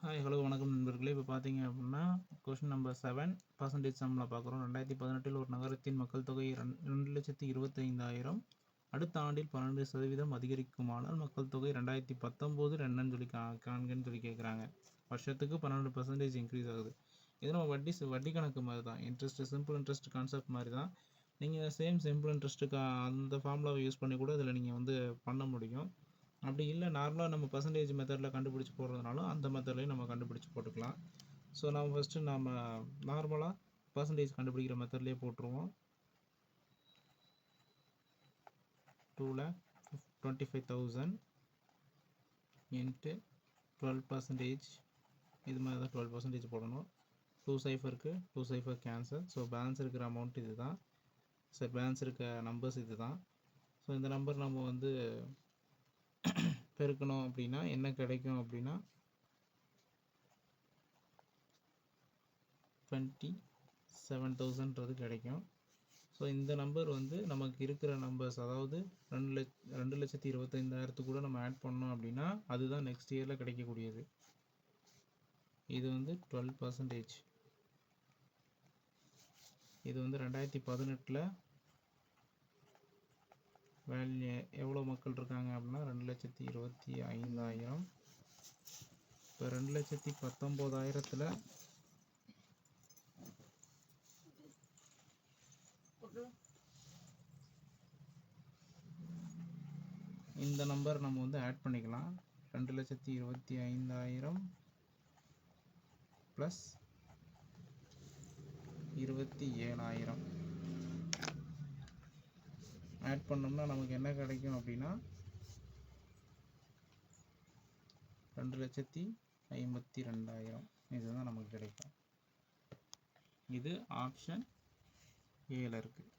Hi hello வணக்கம் நண்பர்களே. இப்போ பார்த்தீங்க அப்படின்னா கொஷின் நம்பர் 7 பர்சன்டேஜ் சம்மில் பார்க்குறோம். 2018 ஒரு நகரத்தின் மக்கள் தொகை 2,25,000 அடுத்த ஆண்டில் 12% அதிகரிக்குமானால் மக்கள் தொகை 2019 என்னன்னு சொல்லி காண்கன்னு சொல்லி கேட்குறாங்க. வருஷத்துக்கு 12% இன்க்ரீஸ் ஆகுது. இது நம்ம வட்டி கணக்கு மாதிரி தான். சிம்பிள் இன்ட்ரெஸ்ட் கான்செப்ட் மாதிரி தான். நீங்கள் சிம்பிள் இன்ட்ரெஸ்ட்டுக்கு அந்த ஃபார்முலாவை யூஸ் பண்ணி கூட இதில் நீங்கள் வந்து பண்ண முடியும். அப்படி இல்லை, நார்மலாக நம்ம பர்சன்டேஜ் மெத்தடில் கண்டுபிடிச்சி போடுறதுனாலும் அந்த மெத்தட்லையும் நம்ம கண்டுபிடிச்சி போட்டுக்கலாம். ஸோ நம்ம ஃபஸ்ட்டு நம்ம நார்மலாக பர்சன்டேஜ் கண்டுபிடிக்கிற மெத்தட்லேயே போட்டுருவோம். 2,25,000 இன்ட்டு 12%. இது மாதிரி தான் 12% போடணும். 2 சைஃபருக்கு 2 சைஃபர் கேன்சல். ஸோ பேலன்ஸ் இருக்கிற அமௌண்ட் இது தான். பேலன்ஸ் இருக்க நம்பர்ஸ் இது தான். ஸோ இந்த நம்பர் நம்ம வந்து பெருக்கணும் அப்படின்னா என்ன கிடைக்கும் அப்படின்னா 27,000 கிடைக்கும். ஸோ இந்த நம்பர் வந்து நமக்கு இருக்கிற நம்பர்ஸ், அதாவது 2,25,000 கூட நம்ம ஆட் பண்ணோம் அப்படின்னா அதுதான் நெக்ஸ்ட் இயரில் கிடைக்கக்கூடியது. இது வந்து 12%. இது வந்து 2018 வேல்யூ எவ்வளோ மக்கள் இருக்காங்க அப்படின்னா 2,25,000. இப்போ 2,19,000 இந்த நம்பர் நம்ம வந்து ஆட் பண்ணிக்கலாம். 2,25,000 ப்ளஸ் 27,000 ஆட் பண்ணோம்னா நமக்கு என்ன கிடைக்கும் அப்படின்னா 2,52,000 இதுதான் நமக்கு கிடைக்கும். இது ஆப்ஷன் ஏல இருக்குது.